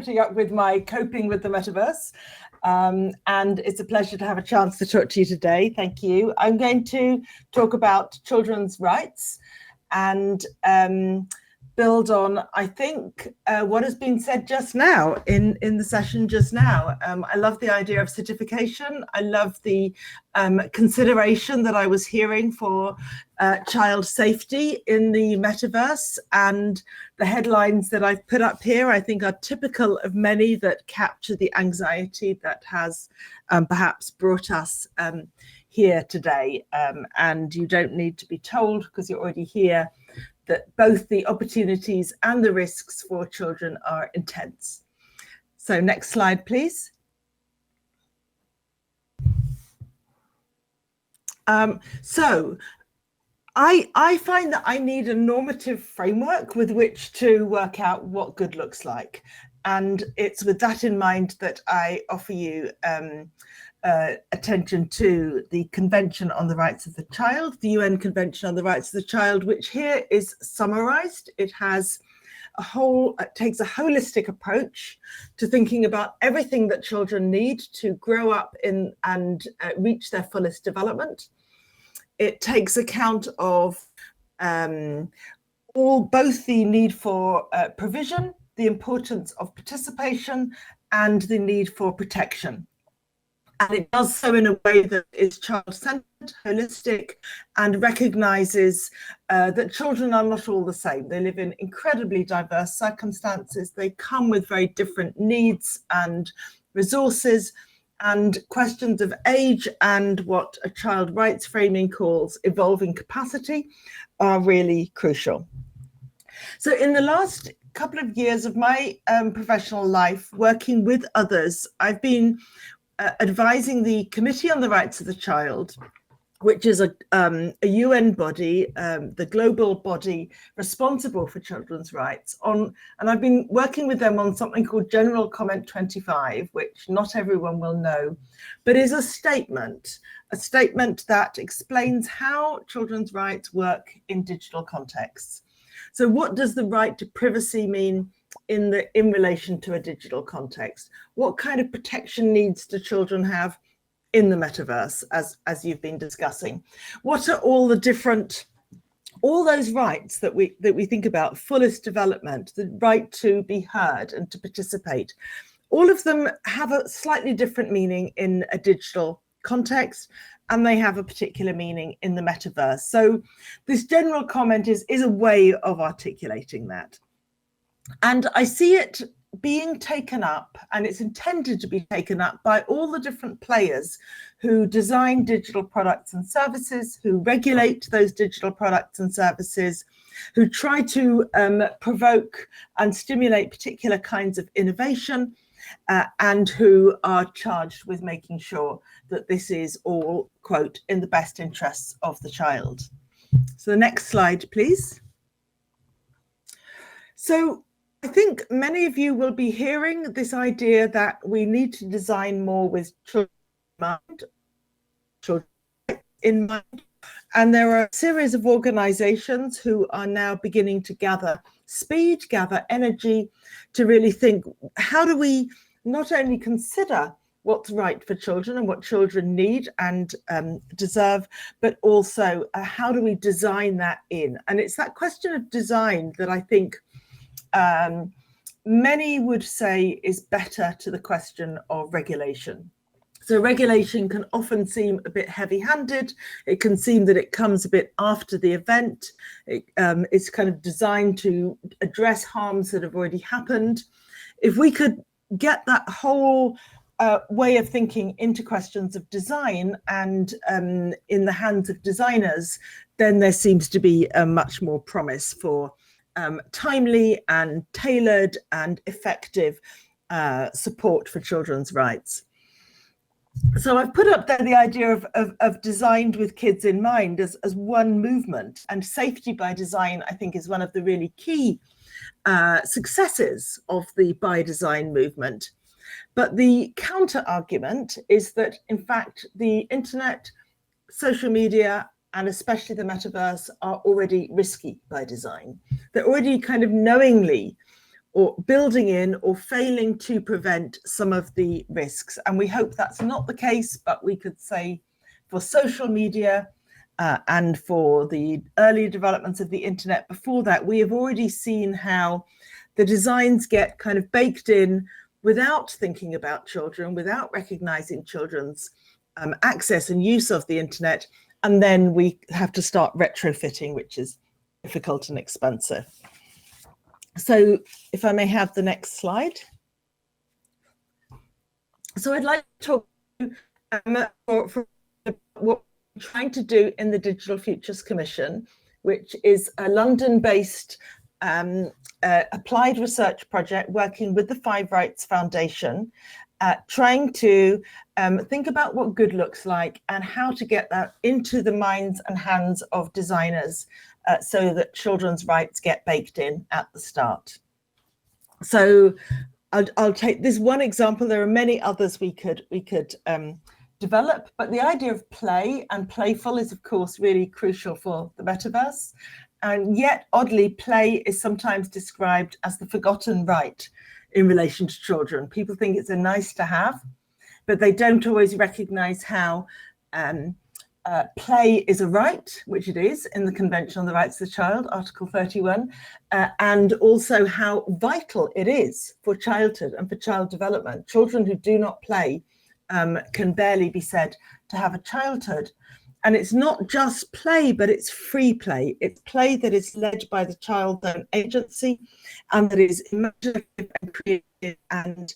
putting up with my coping with the metaverse. And it's a pleasure to have a chance to talk to you today. Thank you. I'm going to talk about children's rights and build on, I think, what has been said just now in the session just now. I love the idea of certification. I love the consideration that I was hearing for child safety in the metaverse, and the headlines that I've put up here, I think, are typical of many that capture the anxiety that has perhaps brought us here today. And you don't need to be told, because you're already here, that both the opportunities and the risks for children are intense. So next slide, please. So I find that I need a normative framework with which to work out what good looks like. And it's with that in mind that I offer you attention to the Convention on the Rights of the Child, the UN Convention on the Rights of the Child, which here is summarized. It has it takes a holistic approach to thinking about everything that children need to grow up in and reach their fullest development. It takes account of both the need for provision, the importance of participation, and the need for protection. And it does so in a way that is child-centered, holistic, and recognizes that children are not all the same. They live in incredibly diverse circumstances. They come with very different needs and resources, and questions of age and what a child rights framing calls evolving capacity are really crucial. So in the last couple of years of my professional life, working with others, I've been advising the Committee on the Rights of the Child, which is a UN body, the global body responsible for children's rights, and I've been working with them on something called General Comment 25, which not everyone will know, but is a statement that explains how children's rights work in digital contexts. So what does the right to privacy mean in relation to a digital context? What kind of protection needs do children have in the metaverse, as you've been discussing? What are all those rights that we think about? Fullest development, the right to be heard and to participate. All of them have a slightly different meaning in a digital context, and they have a particular meaning in the metaverse. So this general comment is a way of articulating that. And I see it being taken up, and it's intended to be taken up by all the different players who design digital products and services, who regulate those digital products and services, who try to provoke and stimulate particular kinds of innovation, and who are charged with making sure that this is all, quote, in the best interests of the child. So the next slide, please. So I think many of you will be hearing this idea that we need to design more with children in mind. And there are a series of organizations who are now beginning to gather speed, gather energy to really think, how do we not only consider what's right for children and what children need and deserve, but also how do we design that in? And it's that question of design that I think many would say is better to the question of regulation. So regulation can often seem a bit heavy-handed. It can seem that it comes a bit after the event. It's kind of designed to address harms that have already happened. If we could get that whole way of thinking into questions of design and in the hands of designers, then there seems to be much more promise for timely and tailored and effective support for children's rights. So I've put up there the idea of designed with kids in mind as one movement, and safety by design, I think, is one of the really key successes of the by design movement. But the counter argument is that, in fact, the internet, social media, and especially the metaverse are already risky by design. They're already kind of knowingly or building in or failing to prevent some of the risks. And we hope that's not the case, but we could say for social media and for the early developments of the internet before that, we have already seen how the designs get kind of baked in without thinking about children, without recognizing children's access and use of the internet. And then we have to start retrofitting, which is difficult and expensive. So if I may have the next slide. So I'd like to talk for what we're trying to do in the Digital Futures Commission, which is a London-based applied research project working with the Five Rights Foundation, trying to think about what good looks like and how to get that into the minds and hands of designers so that children's rights get baked in at the start. So I'll take this one example. There are many others we could develop, but the idea of play and playful is, of course, really crucial for the metaverse. And yet, oddly, play is sometimes described as the forgotten right in relation to children. People think it's a nice to have, but they don't always recognize how play is a right, which it is in the Convention on the Rights of the Child, Article 31, and also how vital it is for childhood and for child development. Children who do not play can barely be said to have a childhood. And it's not just play, but it's free play. It's play that is led by the child's own agency and that is imaginative and creative and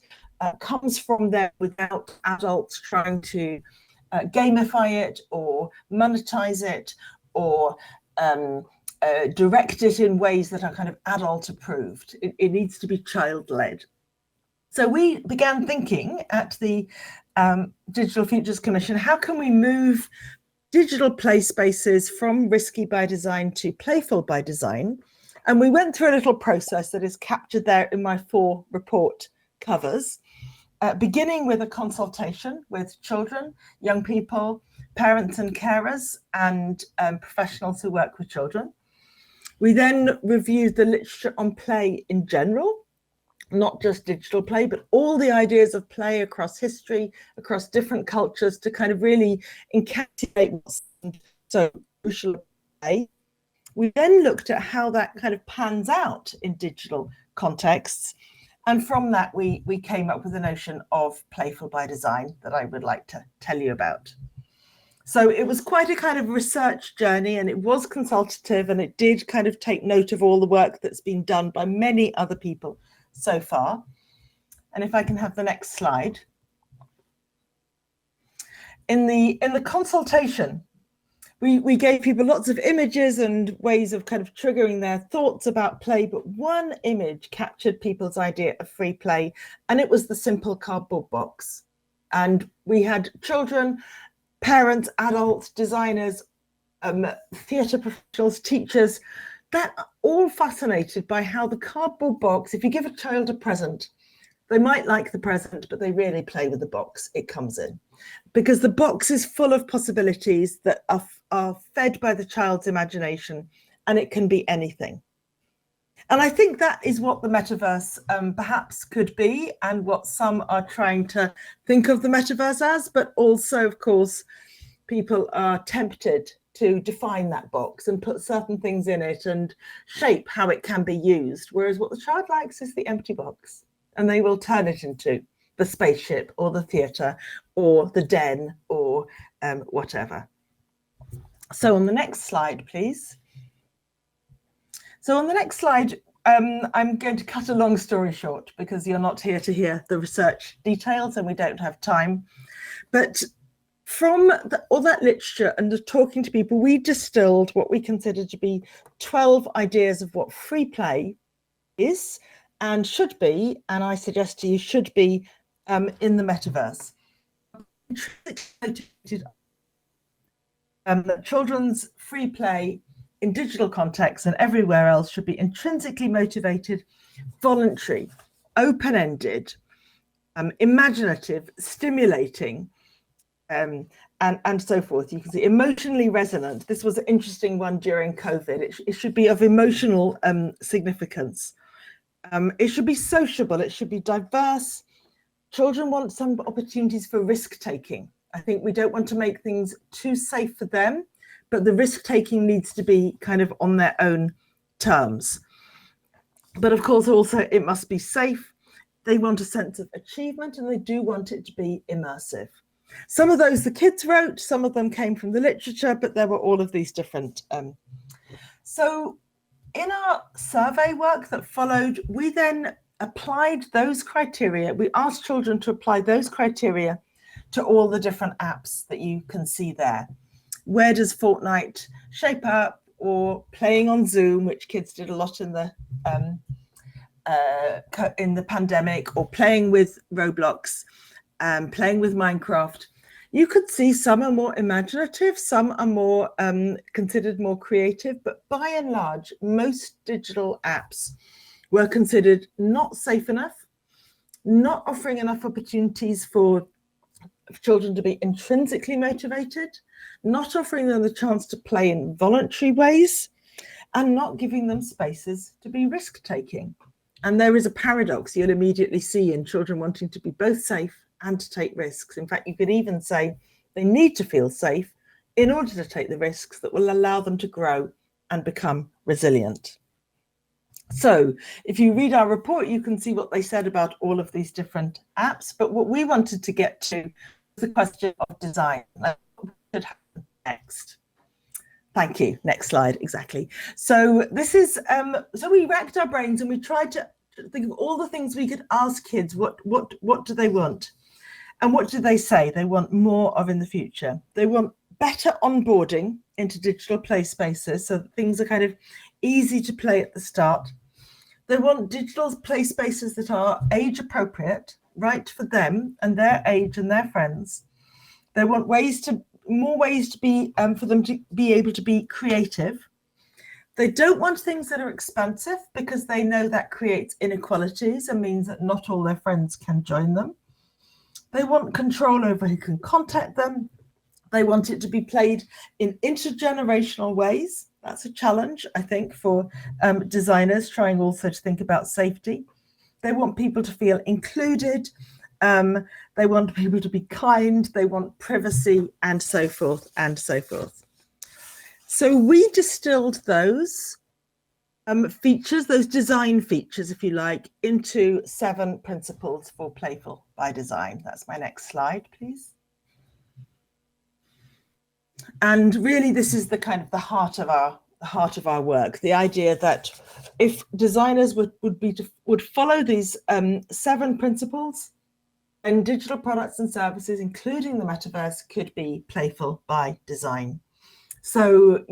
comes from there without adults trying to gamify it or monetize it or direct it in ways that are kind of adult approved. It needs to be child-led. So we began thinking at the Digital Futures Commission, how can we move digital play spaces from risky by design to playful by design? And we went through a little process that is captured there in my 4 report covers, beginning with a consultation with children, young people, parents and carers, and professionals who work with children. We then reviewed the literature on play in general, not just digital play, but all the ideas of play across history, across different cultures, to kind of really encapsulate what's so crucial about play. We then looked at how that kind of pans out in digital contexts. And from that, we came up with the notion of playful by design that I would like to tell you about. So it was quite a kind of research journey, and it was consultative, and it did kind of take note of all the work that's been done by many other people so far. And if I can have the next slide. In the consultation, we gave people lots of images and ways of kind of triggering their thoughts about play, but one image captured people's idea of free play, and it was the simple cardboard box. And we had children, parents, adults, designers, theatre professionals, teachers, that are all fascinated by how the cardboard box, if you give a child a present, they might like the present, but they really play with the box it comes in, because the box is full of possibilities that are fed by the child's imagination, and it can be anything. And I think that is what the metaverse perhaps could be, and what some are trying to think of the metaverse as, but also, of course, people are tempted to define that box and put certain things in it and shape how it can be used. Whereas what the child likes is the empty box, and they will turn it into the spaceship or the theatre or the den or whatever. So on the next slide, please. So on the next slide, I'm going to cut a long story short because you're not here to hear the research details and we don't have time. But from all that literature and the talking to people, we distilled what we consider to be 12 ideas of what free play is and should be, and I suggest to you should be in the metaverse. That children's free play in digital contexts and everywhere else should be intrinsically motivated, voluntary, open-ended, imaginative, stimulating, and so forth. You can see emotionally resonant. This was an interesting one during COVID. It should be of emotional significance. It should be sociable, it should be diverse. Children want some opportunities for risk-taking. I think we don't want to make things too safe for them, but the risk-taking needs to be kind of on their own terms. But of course, also it must be safe. They want a sense of achievement, and they do want it to be immersive. Some of those the kids wrote, some of them came from the literature, but there were all of these different. So in our survey work that followed, we then applied those criteria. We asked children to apply those criteria to all the different apps that you can see there. Where does Fortnite shape up, or playing on Zoom, which kids did a lot in the pandemic, or playing with Roblox, playing with Minecraft. You could see some are more imaginative, some are more considered more creative, but by and large, most digital apps were considered not safe enough, not offering enough opportunities for children to be intrinsically motivated, not offering them the chance to play in voluntary ways, and not giving them spaces to be risk-taking. And there is a paradox you'll immediately see in children wanting to be both safe and to take risks. In fact, you could even say they need to feel safe in order to take the risks that will allow them to grow and become resilient. So if you read our report, you can see what they said about all of these different apps. But what we wanted to get to was the question of design. What should happen next? Thank you. Next slide. Exactly. So this is, so we racked our brains and we tried to think of all the things we could ask kids. What do they want? And what do they say they want more of in the future? They want better onboarding into digital play spaces so that things are kind of easy to play at the start. They want digital play spaces that are age appropriate, right for them and their age and their friends. They want more ways to be for them to be able to be creative. They don't want things that are expensive because they know that creates inequalities and means that not all their friends can join them. They want control over who can contact them. They want it to be played in intergenerational ways. That's a challenge, I think, for designers trying also to think about safety. They want people to feel included. They want people to be kind. They want privacy, and so forth and so forth. So we distilled those features, those design features, if you like, into 7 principles for playful by design. That's my next slide, please. And really, this is the kind of the heart of our work. The idea that if designers would follow these 7 principles, then digital products and services, including the metaverse, could be playful by design. So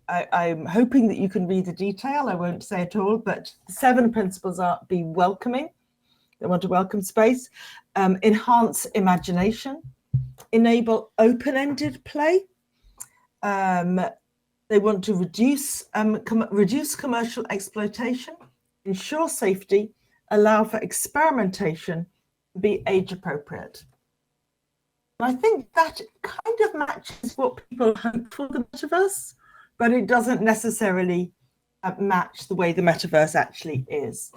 I'm hoping that you can read the detail. I won't say it all, but the 7 principles are: be welcoming. They want a welcome space, enhance imagination, enable open-ended play. They want to reduce commercial exploitation, ensure safety, allow for experimentation, be age appropriate. And I think that kind of matches what people hope for the metaverse, but it doesn't necessarily match the way the metaverse actually is,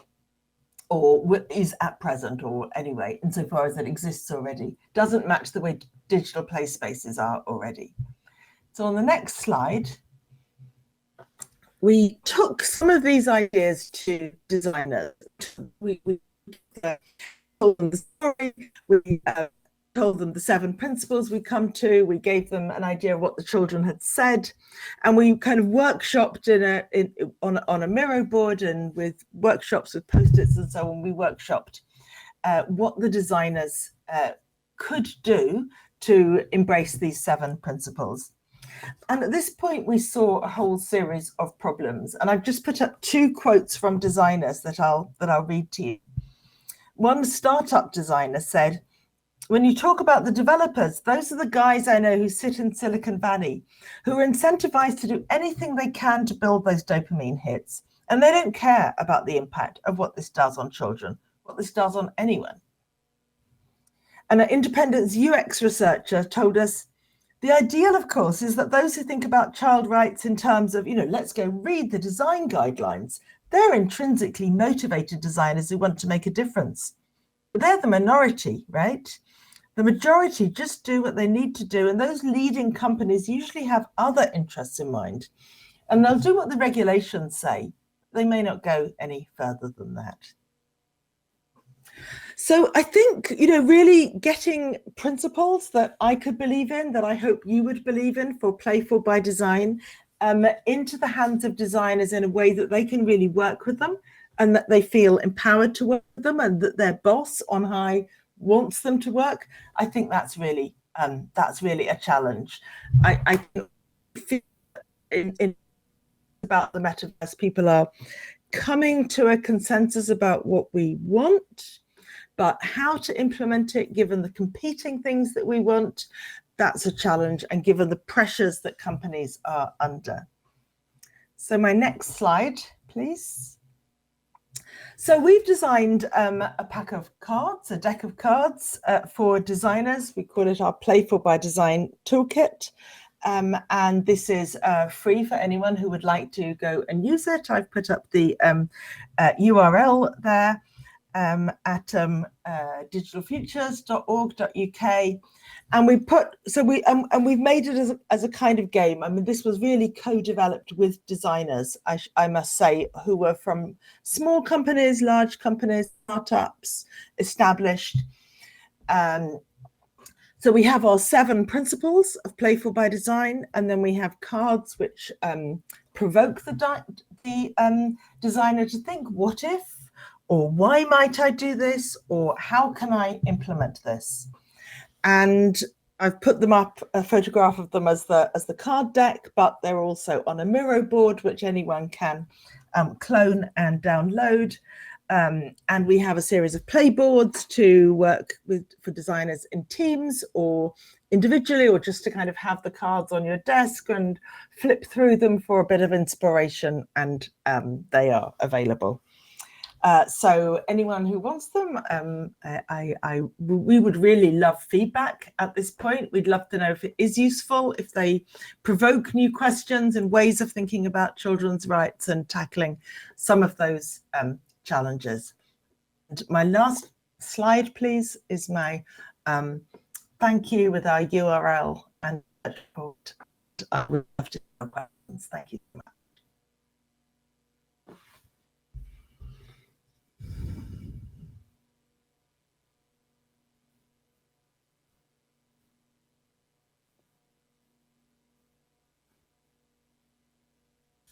or is at present, or anyway, insofar as it exists already, doesn't match the way digital play spaces are already. So on the next slide, we took some of these ideas to designers. We told them the story, we told them the 7 principles we come to, we gave them an idea of what the children had said, and we kind of workshopped on a Miro board and with workshops with Post-its and so on. We workshopped what the designers could do to embrace these 7 principles. And at this point, we saw a whole series of problems. And I've just put up 2 quotes from designers that I'll read to you. One startup designer said, "When you talk about the developers, those are the guys I know who sit in Silicon Valley, who are incentivized to do anything they can to build those dopamine hits. And they don't care about the impact of what this does on children, what this does on anyone." And an Independence UX researcher told us, "The ideal, of course, is that those who think about child rights in terms of, let's go read the design guidelines, they're intrinsically motivated designers who want to make a difference. But they're the minority, right? The majority just do what they need to do, and those leading companies usually have other interests in mind, and they'll do what the regulations say. They may not go any further than that. So I think, really getting principles that I could believe in, that I hope you would believe in for Playful by Design, into the hands of designers in a way that they can really work with them and that they feel empowered to work with them and that their boss on high wants them to work. I think that's really a challenge. I feel in about the metaverse, people are coming to a consensus about what we want, but how to implement it, given the competing things that we want, that's a challenge, and given the pressures that companies are under. So my next slide, please. So we've designed a pack of cards, a deck of cards for designers. We call it our Playful by Design toolkit. And this is free for anyone who would like to go and use it. I've put up the URL there at digitalfutures.org.uk, and we've made it as a kind of game. I mean, this was really co-developed with designers, I must say, who were from small companies, large companies, startups, established. So we have our 7 principles of Playful by Design, and then we have cards which provoke the designer to think, what if, or why might I do this, or how can I implement this? And I've put them up, a photograph of them as the card deck, but they're also on a Miro board, which anyone can clone and download. And we have a series of play boards to work with for designers in teams or individually, or just to kind of have the cards on your desk and flip through them for a bit of inspiration, and they are available. So anyone who wants them, we would really love feedback at this point. We'd love to know if it is useful, if they provoke new questions and ways of thinking about children's rights and tackling some of those challenges. And my last slide, please, is my thank you with our URL and report. I would love to hear questions. Thank you so much.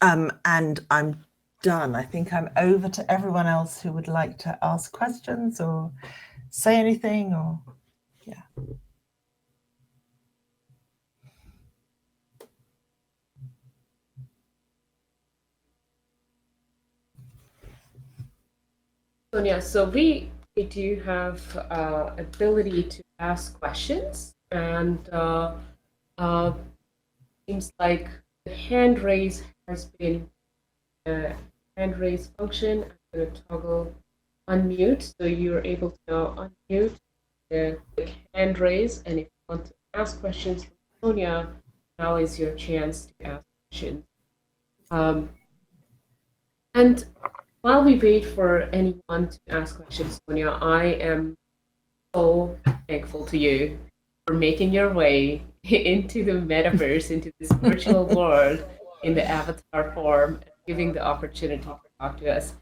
And I'm done. I think I'm over to everyone else who would like to ask questions or say anything, or yeah. Sonia, so we do have ability to ask questions, and seems like the hand raise has been hand raise function. I'm going to toggle unmute, so you're able to now unmute, click hand raise, and if you want to ask questions from Sonia, now is your chance to ask questions. And while we wait for anyone to ask questions, Sonia, I am so thankful to you for making your way into the metaverse, into this virtual world in the avatar form, and giving the opportunity to talk to us.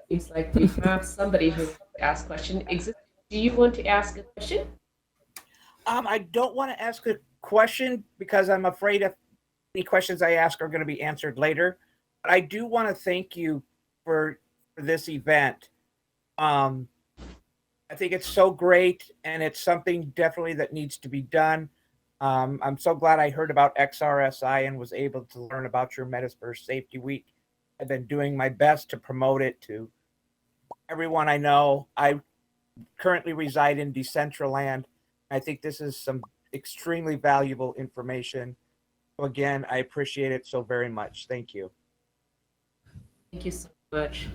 Seems like we have somebody who wants to ask a question. Do you want to ask a question? I don't want to ask a question because I'm afraid if any questions I ask are going to be answered later. But I do want to thank you for this event. I think it's so great, and it's something definitely that needs to be done. I'm so glad I heard about XRSI and was able to learn about your Metaverse Safety Week. I've been doing my best to promote it to everyone I know. I currently reside in Decentraland. I think this is some extremely valuable information. So again, I appreciate it so very much. Thank you. Thank you so much.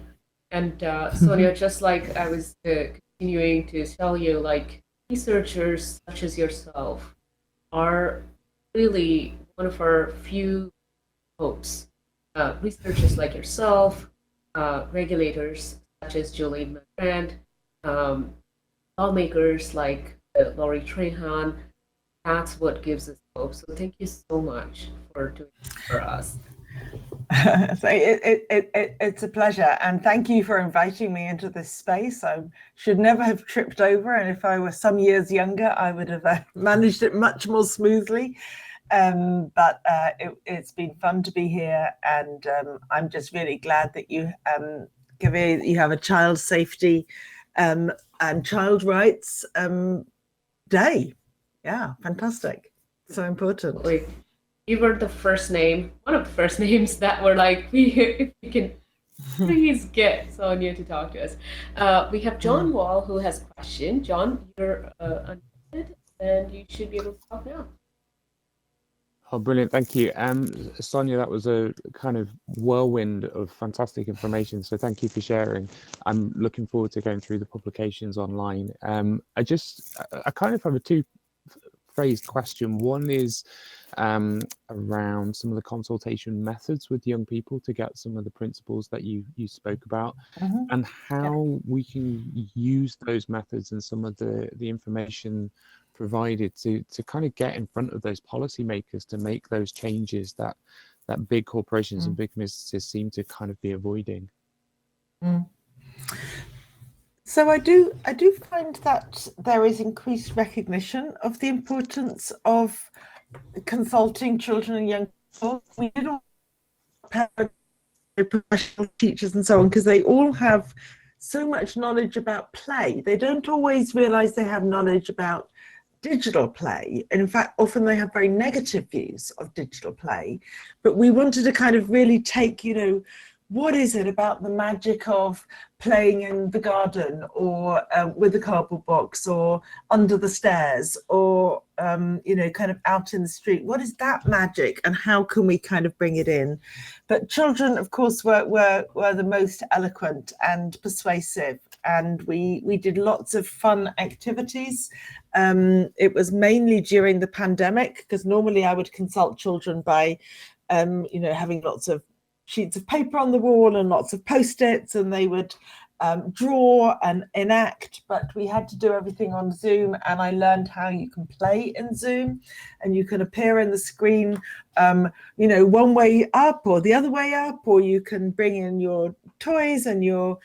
And Sonia, just like I was continuing to tell you, like, researchers such as yourself are really one of our few hopes. Researchers like yourself, regulators such as Jolene Mandrand, lawmakers like Laurie Trahan. That's what gives us hope. So thank you so much for doing this for us. So it's a pleasure, and thank you for inviting me into this space. I should never have tripped over, and if I were some years younger, I would have managed it much more smoothly. But it's been fun to be here, and I'm just really glad that you you have a child safety and child rights day. Yeah, fantastic. So important. Like, you were the first name, one of the first names that were like, if we can please get Sonia to talk to us. We have John Wall who has a question. John, you're unmuted and you should be able to talk now. Oh, brilliant. Thank you. Sonia, that was a kind of whirlwind of fantastic information. So thank you for sharing. I'm looking forward to going through the publications online. I kind of have a two-phrased question. One is around some of the consultation methods with young people to get some of the principles that you spoke about, and how we can use those methods and some of the information provided to kind of get in front of those policymakers to make those changes that big corporations and big businesses seem to kind of be avoiding. So I do find that there is increased recognition of the importance of consulting children and young people. We did all parents, professional teachers and so on, because they all have so much knowledge about play. They don't always realize they have knowledge about digital play. And in fact, often they have very negative views of digital play. But we wanted to kind of really take, what is it about the magic of playing in the garden, or with a cardboard box, or under the stairs, or kind of out in the street? What is that magic, and how can we kind of bring it in? But children, of course, were the most eloquent and persuasive, and we did lots of fun activities. It was mainly during the pandemic, because normally I would consult children by having lots of sheets of paper on the wall and lots of post-its, and they would draw and enact, but we had to do everything on Zoom, and I learned how you can play in Zoom, and you can appear in the screen one way up or the other way up, or you can bring in your toys and your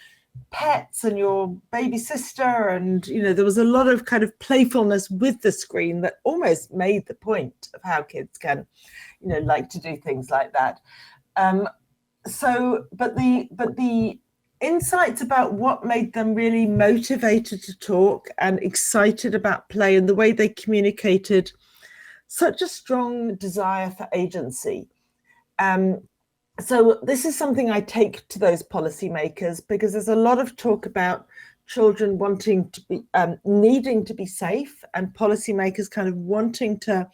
pets and your baby sister, and there was a lot of kind of playfulness with the screen that almost made the point of how kids can like to do things like that. But the insights about what made them really motivated to talk and excited about play, and the way they communicated such a strong desire for agency. So this is something I take to those policymakers, because there's a lot of talk about children wanting to be, needing to be safe, and policymakers kind of wanting to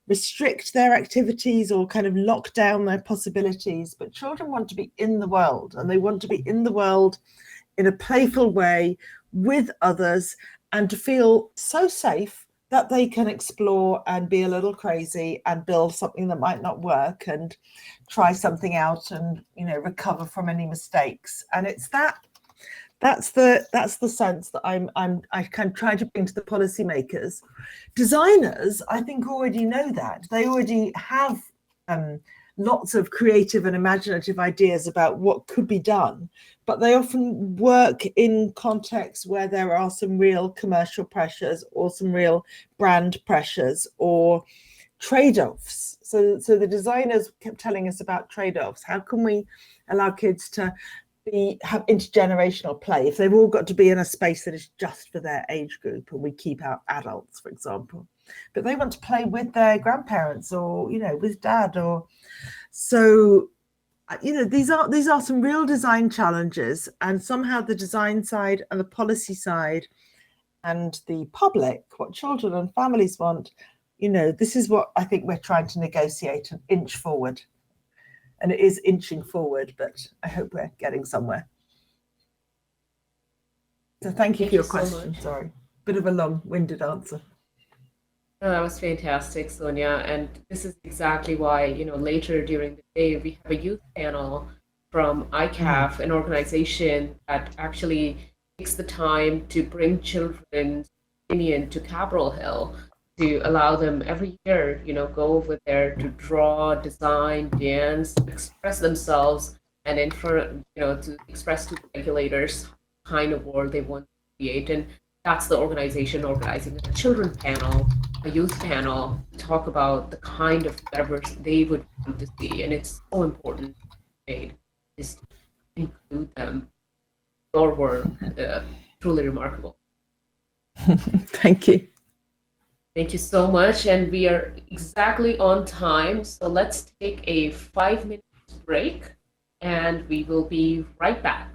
restrict their activities or kind of lock down their possibilities. But children want to be in the world, and they want to be in the world in a playful way with others, and to feel so safe that they can explore and be a little crazy and build something that might not work, and try something out, and recover from any mistakes. And it's that's the sense that I kind of try to bring to the policymakers. Designers, I think, already know that. They already have lots of creative and imaginative ideas about what could be done, but they often work in contexts where there are some real commercial pressures, or some real brand pressures, or trade-offs. So the designers kept telling us about trade-offs. How can we allow kids to have intergenerational play if they've all got to be in a space that is just for their age group, and we keep out adults, for example, but they want to play with their grandparents, or with dad, or so these are some real design challenges, and somehow the design side and the policy side and the public, what children and families want, this is what I think we're trying to negotiate and inch forward. And it is inching forward, but I hope we're getting somewhere. So thank you for your question. Sorry, bit of a long-winded answer. No, that was fantastic, Sonia. And this is exactly why, later during the day, we have a youth panel from ICAF, an organization that actually takes the time to bring children's opinion to Capitol Hill, to allow them every year, go over there to draw, design, dance, express themselves, and in front, to express to the regulators the kind of world they want to create. And that's the organization organizing a children panel, a youth panel, to talk about the kind of metaverse they would want to see. And it's so important is to include them. Your work, truly remarkable. Thank you. Thank you so much. And we are exactly on time. So let's take a 5-minute break and we will be right back.